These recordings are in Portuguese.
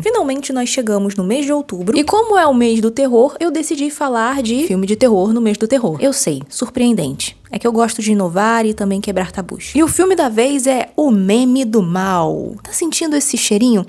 Finalmente nós chegamos no mês de outubro, e como é o mês do terror, eu decidi falar de filme de terror no mês do terror. Eu sei, surpreendente. É que eu gosto de inovar e também quebrar tabus. E o filme da vez é O Meme do Mal. Tá sentindo esse cheirinho?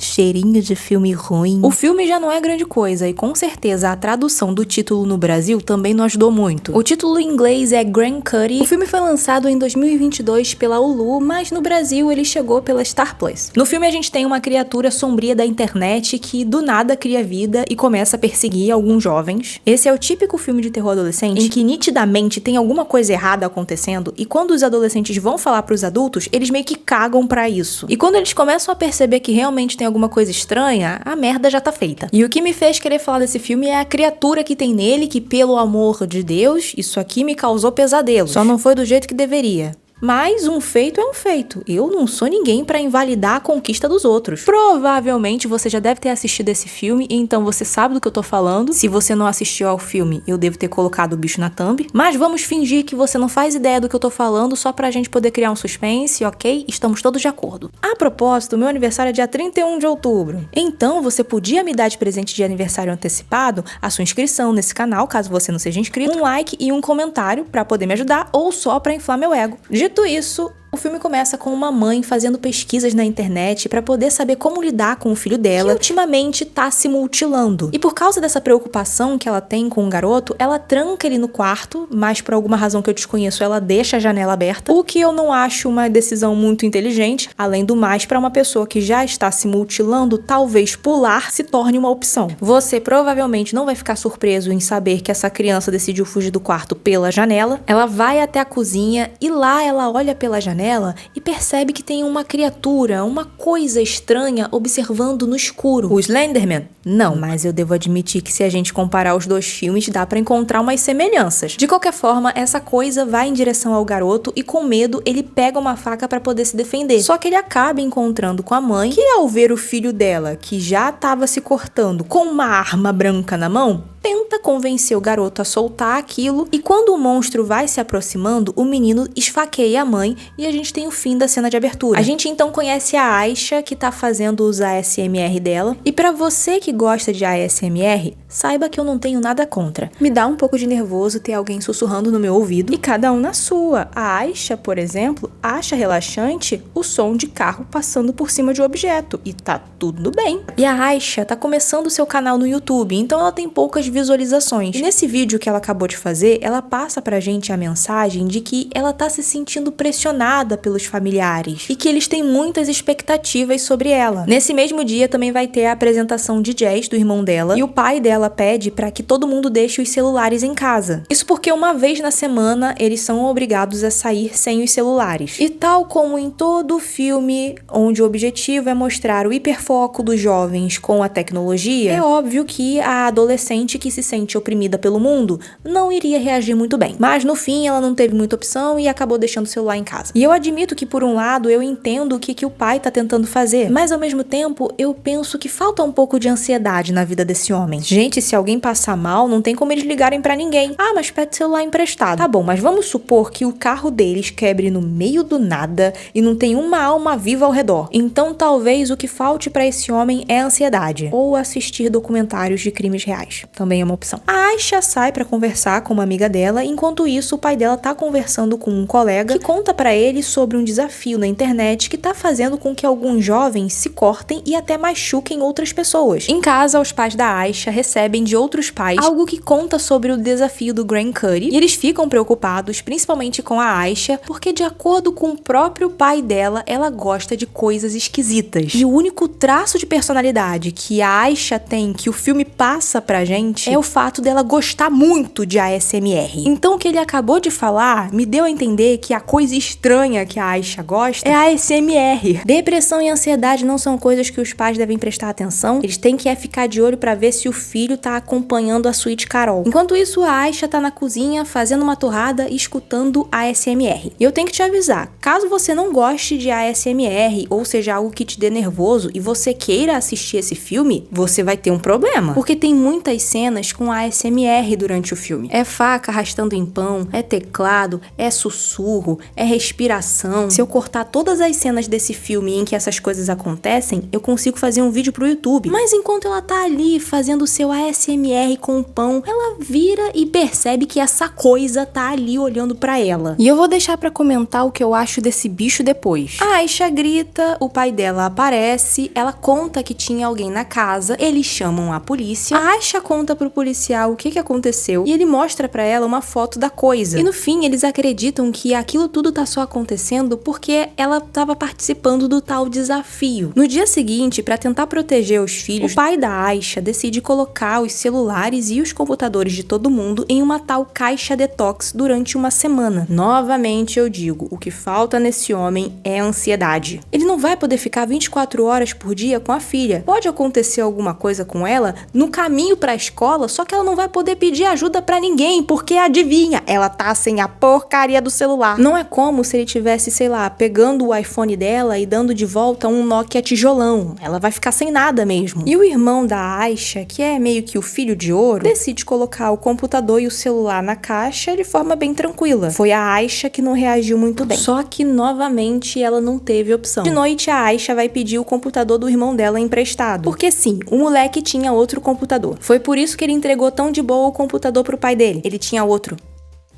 Cheirinho de filme ruim. O filme já não é grande coisa, e com certeza a tradução do título no Brasil também não ajudou muito. O título em inglês é Grand Cuddy. O filme foi lançado em 2022 pela Hulu, mas no Brasil ele chegou pela Star Plus. No filme a gente tem uma criatura sombria da internet que do nada cria vida e começa a perseguir alguns jovens. Esse é o típico filme de terror adolescente em que nitidamente tem alguma coisa errada acontecendo, e quando os adolescentes vão falar pros adultos, eles meio que cagam pra isso. E quando eles começam a perceber que realmente tem alguma coisa estranha, a merda já tá feita. E o que me fez querer falar desse filme é a criatura que tem nele, que pelo amor de Deus, isso aqui me causou pesadelos. Só não foi do jeito que deveria. Mas um feito é um feito. Eu não sou ninguém pra invalidar a conquista dos outros. Provavelmente você já deve ter assistido esse filme, então você sabe do que eu tô falando. Se você não assistiu ao filme, eu devo ter colocado o bicho na thumb. Mas vamos fingir que você não faz ideia do que eu tô falando, só pra gente poder criar um suspense, ok? Estamos todos de acordo. A propósito, meu aniversário é dia 31 de outubro. Então você podia me dar de presente de aniversário antecipado a sua inscrição nesse canal, caso você não seja inscrito, um like e um comentário pra poder me ajudar, ou só pra inflar meu ego. Dito isso, o filme começa com uma mãe fazendo pesquisas na internet para poder saber como lidar com o filho dela, que ultimamente tá se mutilando. E por causa dessa preocupação que ela tem com o garoto, ela tranca ele no quarto, mas por alguma razão que eu desconheço, ela deixa a janela aberta, o que eu não acho uma decisão muito inteligente. Além do mais, para uma pessoa que já está se mutilando, talvez pular se torne uma opção. Você provavelmente não vai ficar surpreso em saber que essa criança decidiu fugir do quarto pela janela. Ela vai até a cozinha e lá ela olha pela janela e percebe que tem uma criatura, uma coisa estranha observando no escuro. O Slenderman? Não, mas eu devo admitir que se a gente comparar os dois filmes, dá pra encontrar umas semelhanças. De qualquer forma, essa coisa vai em direção ao garoto e com medo ele pega uma faca pra poder se defender. Só que ele acaba encontrando com a mãe, que ao ver o filho dela, que já tava se cortando com uma arma branca na mão, tenta convencer o garoto a soltar aquilo, e quando o monstro vai se aproximando, o menino esfaqueia a mãe e a gente tem o fim da cena de abertura. A gente então conhece a Aisha, que tá fazendo os ASMR dela, e pra você que gosta de ASMR, saiba que eu não tenho nada contra. Me dá um pouco de nervoso ter alguém sussurrando no meu ouvido, e cada um na sua. A Aisha, por exemplo, acha relaxante o som de carro passando por cima de um objeto, e tá tudo bem. E a Aisha tá começando o seu canal no YouTube, então ela tem poucas visualizações. E nesse vídeo que ela acabou de fazer, ela passa pra gente a mensagem de que ela tá se sentindo pressionada pelos familiares e que eles têm muitas expectativas sobre ela. Nesse mesmo dia também vai ter a apresentação de jazz do irmão dela, e o pai dela pede pra que todo mundo deixe os celulares em casa. Isso porque uma vez na semana eles são obrigados a sair sem os celulares. E tal como em todo filme onde o objetivo é mostrar o hiperfoco dos jovens com a tecnologia, é óbvio que a adolescente que se sente oprimida pelo mundo não iria reagir muito bem. Mas no fim ela não teve muita opção e acabou deixando o celular em casa. E eu admito que por um lado eu entendo o que o pai tá tentando fazer, mas ao mesmo tempo eu penso que falta um pouco de ansiedade na vida desse homem. Gente, se alguém passar mal, não tem como eles ligarem pra ninguém. Ah, mas pede celular emprestado. Tá bom, mas vamos supor que o carro deles quebre no meio do nada e não tem uma alma viva ao redor. Então talvez o que falte pra esse homem é ansiedade, ou assistir documentários de crimes reais. Também é uma opção. A Aisha sai pra conversar com uma amiga dela, enquanto isso o pai dela tá conversando com um colega que conta pra ele sobre um desafio na internet que tá fazendo com que alguns jovens se cortem e até machuquem outras pessoas. Em casa, os pais da Aisha recebem de outros pais algo que conta sobre o desafio do Grand Cuddy, e eles ficam preocupados, principalmente com a Aisha, porque de acordo com o próprio pai dela, ela gosta de coisas esquisitas. E o único traço de personalidade que a Aisha tem, que o filme passa pra gente, é o fato dela gostar muito de ASMR. Então o que ele acabou de falar me deu a entender que a coisa estranha que a Aisha gosta é a ASMR. Depressão e ansiedade não são coisas que os pais devem prestar atenção, eles têm que ficar de olho pra ver se o filho tá acompanhando a Sweet Carol. Enquanto isso, a Aisha tá na cozinha fazendo uma torrada e escutando ASMR. E eu tenho que te avisar, caso você não goste de ASMR ou seja algo que te dê nervoso e você queira assistir esse filme, você vai ter um problema, porque tem muitas cenas cenas com ASMR durante o filme. É faca arrastando em pão, é teclado, é sussurro, é respiração. Se eu cortar todas as cenas desse filme em que essas coisas acontecem, eu consigo fazer um vídeo pro YouTube. Mas enquanto ela tá ali fazendo o seu ASMR com o pão, ela vira e percebe que essa coisa tá ali olhando pra ela. E eu vou deixar pra comentar o que eu acho desse bicho depois. A Aisha grita, o pai dela aparece, ela conta que tinha alguém na casa, eles chamam a polícia. A Aisha conta pro policial o que aconteceu e ele mostra pra ela uma foto da coisa. E no fim, eles acreditam que aquilo tudo tá só acontecendo porque ela tava participando do tal desafio. No dia seguinte, pra tentar proteger os filhos, o pai da Aisha decide colocar os celulares e os computadores de todo mundo em uma tal caixa detox durante uma semana. Novamente eu digo, o que falta nesse homem é ansiedade. Ele não vai poder ficar 24 horas por dia com a filha. Pode acontecer alguma coisa com ela no caminho pra escola, só que ela não vai poder pedir ajuda pra ninguém, porque adivinha, ela tá sem a porcaria do celular. Não é como se ele tivesse, sei lá, pegando o iPhone dela e dando de volta um Nokia tijolão. Ela vai ficar sem nada mesmo. E o irmão da Aisha, que é meio que o filho de ouro, decide colocar o computador e o celular na caixa de forma bem tranquila. Foi a Aisha que não reagiu muito bem. Só que, novamente, ela não teve opção. De noite, a Aisha vai pedir o computador do irmão dela emprestado. Porque sim, o moleque tinha outro computador. Foi por isso que ele entregou tão de boa o computador pro pai dele. Ele tinha outro.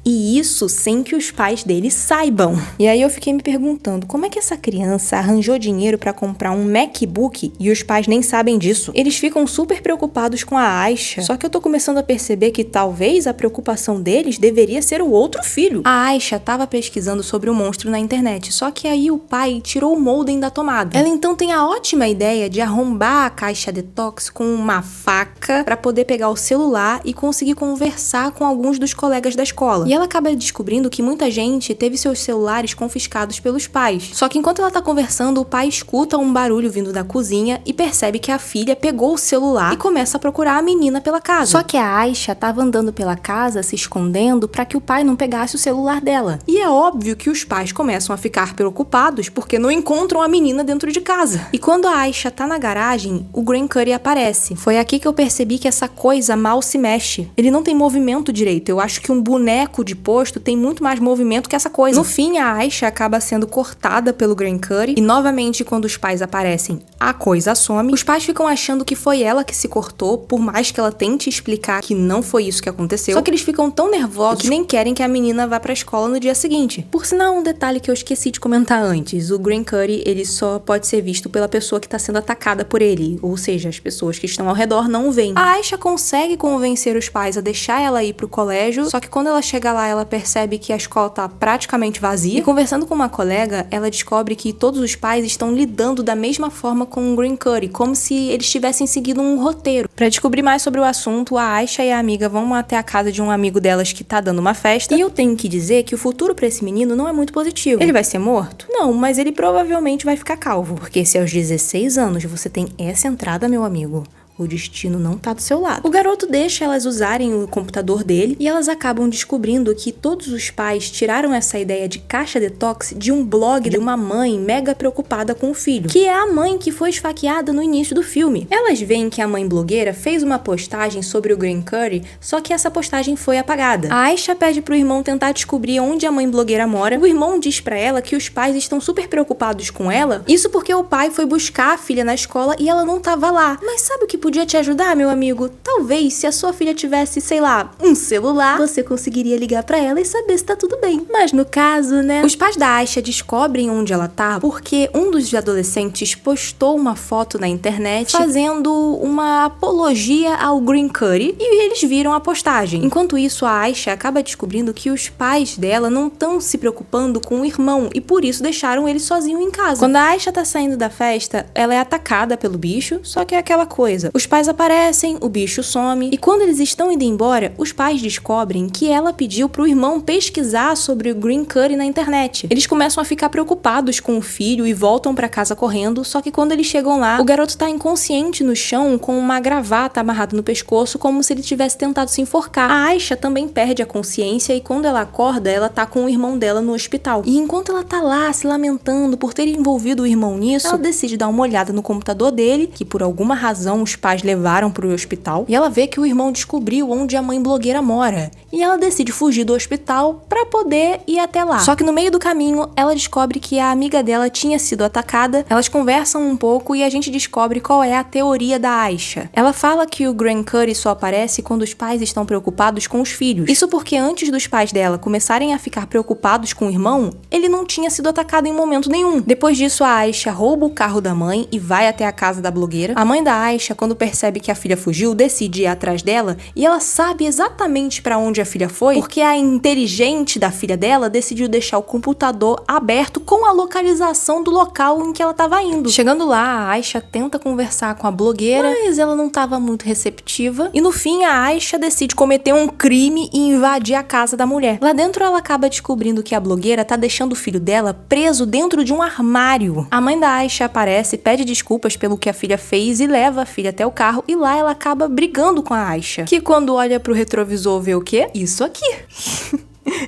E isso sem que os pais dele saibam. E aí eu fiquei me perguntando, como é que essa criança arranjou dinheiro pra comprar um MacBook e os pais nem sabem disso? Eles ficam super preocupados com a Aisha, só que eu tô começando a perceber que talvez a preocupação deles deveria ser o outro filho. A Aisha tava pesquisando sobre o monstro na internet, só que aí o pai tirou o modem da tomada. Ela então tem a ótima ideia de arrombar a caixa detox com uma faca pra poder pegar o celular e conseguir conversar com alguns dos colegas da escola. E ela acaba descobrindo que muita gente teve seus celulares confiscados pelos pais. Só que enquanto ela tá conversando, o pai escuta um barulho vindo da cozinha e percebe que a filha pegou o celular e começa a procurar a menina pela casa. Só que a Aisha tava andando pela casa se escondendo pra que o pai não pegasse o celular dela. E é óbvio que os pais começam a ficar preocupados porque não encontram a menina dentro de casa. E quando a Aisha tá na garagem, o Graham Curry aparece. Foi aqui que eu percebi que essa coisa mal se mexe. Ele não tem movimento direito. Eu acho que um boneco de posto tem muito mais movimento que essa coisa. No fim, a Aisha acaba sendo cortada pelo Graham Curry e novamente quando os pais aparecem, a coisa some. Os pais ficam achando que foi ela que se cortou, por mais que ela tente explicar que não foi isso que aconteceu. Só que eles ficam tão nervosos que nem querem que a menina vá pra escola no dia seguinte. Por sinal, um detalhe que eu esqueci de comentar antes, o Graham Curry, ele só pode ser visto pela pessoa que tá sendo atacada por ele, ou seja, as pessoas que estão ao redor não o veem. A Aisha consegue convencer os pais a deixar ela ir pro colégio, só que quando ela chega lá, ela percebe que a escola tá praticamente vazia. E conversando com uma colega, ela descobre que todos os pais estão lidando da mesma forma com o Graham Curry, como se eles tivessem seguido um roteiro. Pra descobrir mais sobre o assunto, a Aisha e a amiga vão até a casa de um amigo delas que tá dando uma festa. E eu tenho que dizer que o futuro pra esse menino não é muito positivo. Ele vai ser morto? Não, mas ele provavelmente vai ficar calvo. Porque se aos 16 anos você tem essa entrada, meu amigo, o destino não tá do seu lado. O garoto deixa elas usarem o computador dele e elas acabam descobrindo que todos os pais tiraram essa ideia de caixa detox de um blog de uma mãe mega preocupada com o filho, que é a mãe que foi esfaqueada no início do filme. Elas veem que a mãe blogueira fez uma postagem sobre o Graham Curry, só que essa postagem foi apagada. A Aisha pede pro irmão tentar descobrir onde a mãe blogueira mora. O irmão diz pra ela que os pais estão super preocupados com ela, isso porque o pai foi buscar a filha na escola e ela não tava lá. Mas sabe o que podia te ajudar, meu amigo? Talvez se a sua filha tivesse, sei lá, um celular, você conseguiria ligar pra ela e saber se tá tudo bem. Mas no caso, né? Os pais da Aisha descobrem onde ela tá porque um dos adolescentes postou uma foto na internet fazendo uma apologia ao Graham Curry e eles viram a postagem. Enquanto isso, a Aisha acaba descobrindo que os pais dela não estão se preocupando com o irmão e por isso deixaram ele sozinho em casa. Quando a Aisha tá saindo da festa, ela é atacada pelo bicho, só que é aquela coisa. Os pais aparecem, o bicho some, e quando eles estão indo embora, os pais descobrem que ela pediu pro irmão pesquisar sobre o Graham Curry na internet. Eles começam a ficar preocupados com o filho e voltam pra casa correndo, só que quando eles chegam lá, o garoto tá inconsciente no chão com uma gravata amarrada no pescoço, como se ele tivesse tentado se enforcar. A Aisha também perde a consciência e quando ela acorda, ela tá com o irmão dela no hospital. E enquanto ela tá lá se lamentando por ter envolvido o irmão nisso, ela decide dar uma olhada no computador dele, que por alguma razão os pais pais levaram pro hospital e ela vê que o irmão descobriu onde a mãe blogueira mora. E ela decide fugir do hospital pra poder ir até lá. Só que no meio do caminho, ela descobre que a amiga dela tinha sido atacada. Elas conversam um pouco e a gente descobre qual é a teoria da Aisha. Ela fala que o Grant Curry só aparece quando os pais estão preocupados com os filhos. Isso porque antes dos pais dela começarem a ficar preocupados com o irmão, ele não tinha sido atacado em momento nenhum. Depois disso, a Aisha rouba o carro da mãe e vai até a casa da blogueira. A mãe da Aisha, quando percebe que a filha fugiu, decide ir atrás dela e ela sabe exatamente pra onde a filha foi, porque a inteligente da filha dela decidiu deixar o computador aberto com a localização do local em que ela estava indo. Chegando lá, a Aisha tenta conversar com a blogueira, mas ela não estava muito receptiva. E no fim, a Aisha decide cometer um crime e invadir a casa da mulher. Lá dentro, ela acaba descobrindo que a blogueira tá deixando o filho dela preso dentro de um armário. A mãe da Aisha aparece, pede desculpas pelo que a filha fez e leva a filha até o carro. E lá ela acaba brigando com a Aisha, que quando olha pro retrovisor vê o quê? Isso aqui.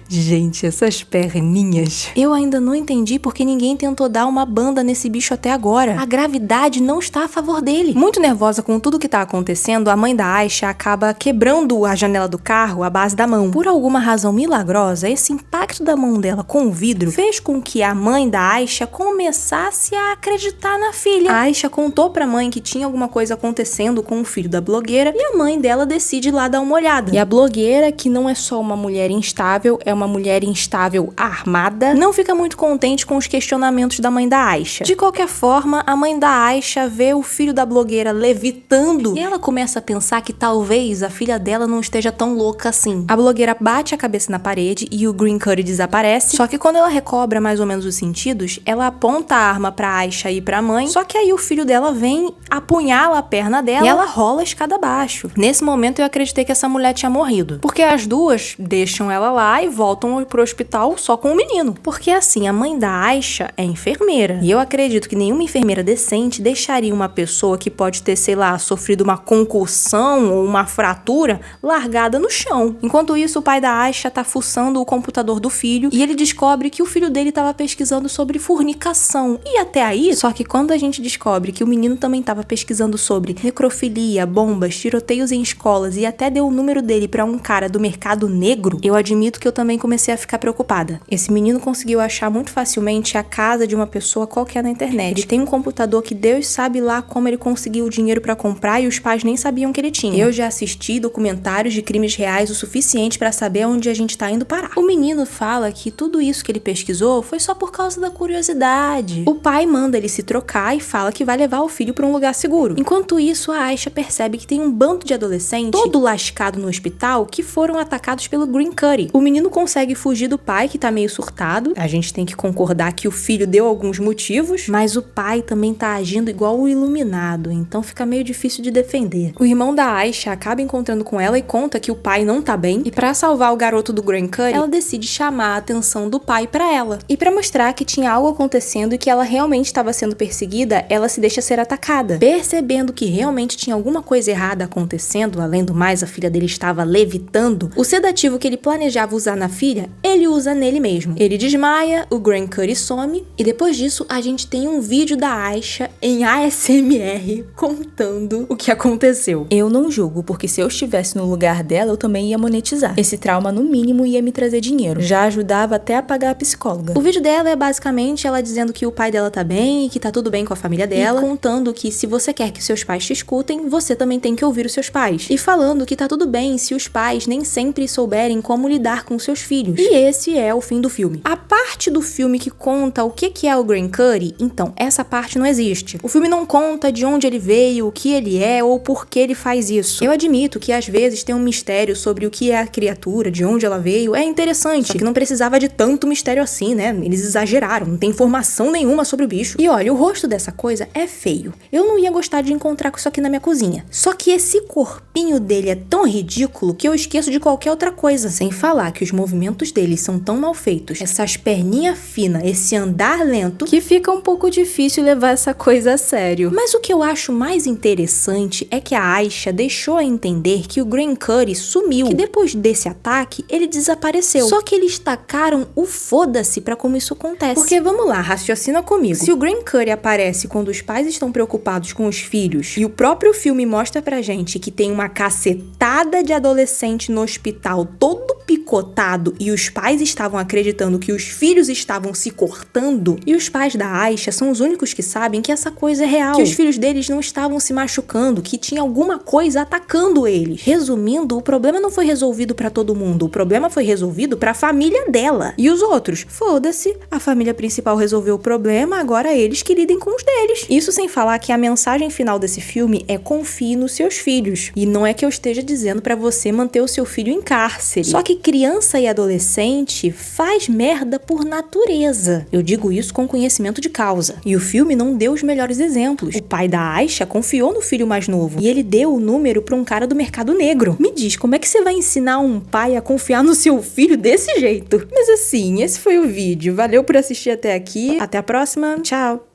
Gente, essas perninhas. Eu ainda não entendi porque ninguém tentou dar uma banda nesse bicho até agora. A gravidade não está a favor dele. Muito nervosa com tudo que tá acontecendo, a mãe da Aisha acaba quebrando a janela do carro à base da mão. Por alguma razão milagrosa, esse impacto da mão dela com o vidro fez com que a mãe da Aisha começasse a acreditar na filha. A Aisha contou pra mãe que tinha alguma coisa acontecendo com o filho da blogueira e a mãe dela decide ir lá dar uma olhada. E a blogueira, que não é só uma mulher instável, é uma mulher instável armada, não fica muito contente com os questionamentos da mãe da Aisha. De qualquer forma, a mãe da Aisha vê o filho da blogueira levitando e ela começa a pensar que talvez a filha dela não esteja tão louca assim. A blogueira bate a cabeça na parede e o Grant Curry desaparece, só que quando ela recobra mais ou menos os sentidos, ela aponta a arma pra Aisha e pra mãe, só que aí o filho dela vem, apunhala a perna dela e ela rola a escada abaixo. Nesse momento eu acreditei que essa mulher tinha morrido, porque as duas deixam ela lá e voltam pro hospital só com o menino. Porque assim, a mãe da Aisha é enfermeira. E eu acredito que nenhuma enfermeira decente deixaria uma pessoa que pode ter, sei lá, sofrido uma concussão ou uma fratura largada no chão. Enquanto isso, o pai da Aisha tá fuçando o computador do filho e ele descobre que o filho dele tava pesquisando sobre fornicação. E até aí, só que quando a gente descobre que o menino também tava pesquisando sobre necrofilia, bombas, tiroteios em escolas e até deu o número dele pra um cara do mercado negro, eu admito que eu também comecei a ficar preocupada. Esse menino conseguiu achar muito facilmente a casa de uma pessoa qualquer na internet. Ele tem um computador que Deus sabe lá como ele conseguiu o dinheiro pra comprar e os pais nem sabiam que ele tinha. Eu já assisti documentários de crimes reais o suficiente pra saber onde a gente tá indo parar. O menino fala que tudo isso que ele pesquisou foi só por causa da curiosidade. O pai manda ele se trocar e fala que vai levar o filho pra um lugar seguro. Enquanto isso, a Aisha percebe que tem um bando de adolescentes todo lascado no hospital que foram atacados pelo Grant Curry. O menino consegue fugir do pai, que tá meio surtado. A gente tem que concordar que o filho deu alguns motivos, mas o pai também tá agindo igual o iluminado, então fica meio difícil de defender. O irmão da Aisha acaba encontrando com ela e conta que o pai não tá bem, e pra salvar o garoto do Grant Curry, ela decide chamar a atenção do pai pra ela. E pra mostrar que tinha algo acontecendo e que ela realmente estava sendo perseguida, ela se deixa ser atacada. Percebendo que realmente tinha alguma coisa errada acontecendo, além do mais, a filha dele estava levitando, o sedativo que ele planejava usar na filha, ele usa nele mesmo. Ele desmaia, o Grant Curry some, e depois disso a gente tem um vídeo da Aisha em ASMR contando o que aconteceu. Eu não julgo, porque se eu estivesse no lugar dela, eu também ia monetizar. Esse trauma, no mínimo, ia me trazer dinheiro. Já ajudava até a pagar a psicóloga. O vídeo dela é basicamente ela dizendo que o pai dela tá bem e que tá tudo bem com a família dela, e contando que se você quer que seus pais te escutem, você também tem que ouvir os seus pais. E falando que tá tudo bem se os pais nem sempre souberem como lidar com seus filhos. E esse é o fim do filme. A parte do filme que conta o que é o Grant Curry, então, essa parte não existe. O filme não conta de onde ele veio, o que ele é ou por que ele faz isso. Eu admito que às vezes tem um mistério sobre o que é a criatura, de onde ela veio, é interessante, só que não precisava de tanto mistério assim, né? Eles exageraram, não tem informação nenhuma sobre o bicho. E olha, o rosto dessa coisa é feio. Eu não ia gostar de encontrar com isso aqui na minha cozinha. Só que esse corpinho dele é tão ridículo que eu esqueço de qualquer outra coisa. Sem falar que que os movimentos deles são tão mal feitos, essas perninhas finas, esse andar lento, que fica um pouco difícil levar essa coisa a sério. Mas o que eu acho mais interessante é que a Aisha deixou a entender que o Graham Curry sumiu, que depois desse ataque ele desapareceu. Só que eles tacaram o foda-se pra como isso acontece. Porque vamos lá, raciocina comigo. Se o Graham Curry aparece quando os pais estão preocupados com os filhos, e o próprio filme mostra pra gente que tem uma cacetada de adolescente no hospital todo picotado e os pais estavam acreditando que os filhos estavam se cortando, e os pais da Aisha são os únicos que sabem que essa coisa é real, que os filhos deles não estavam se machucando, que tinha alguma coisa atacando eles. Resumindo, o problema não foi resolvido pra todo mundo, o problema foi resolvido pra família dela. E os outros? Foda-se, a família principal resolveu o problema, agora eles que lidem com os deles. Isso sem falar que a mensagem final desse filme é: confie nos seus filhos. E não é que eu esteja dizendo pra você manter o seu filho em cárcere. Só que criança e adolescente faz merda por natureza. Eu digo isso com conhecimento de causa. E o filme não deu os melhores exemplos. O pai da Aisha confiou no filho mais novo e ele deu o número pra um cara do mercado negro. Me diz, como é que você vai ensinar um pai a confiar no seu filho desse jeito? Mas assim, esse foi o vídeo. Valeu por assistir até aqui. Até a próxima. Tchau.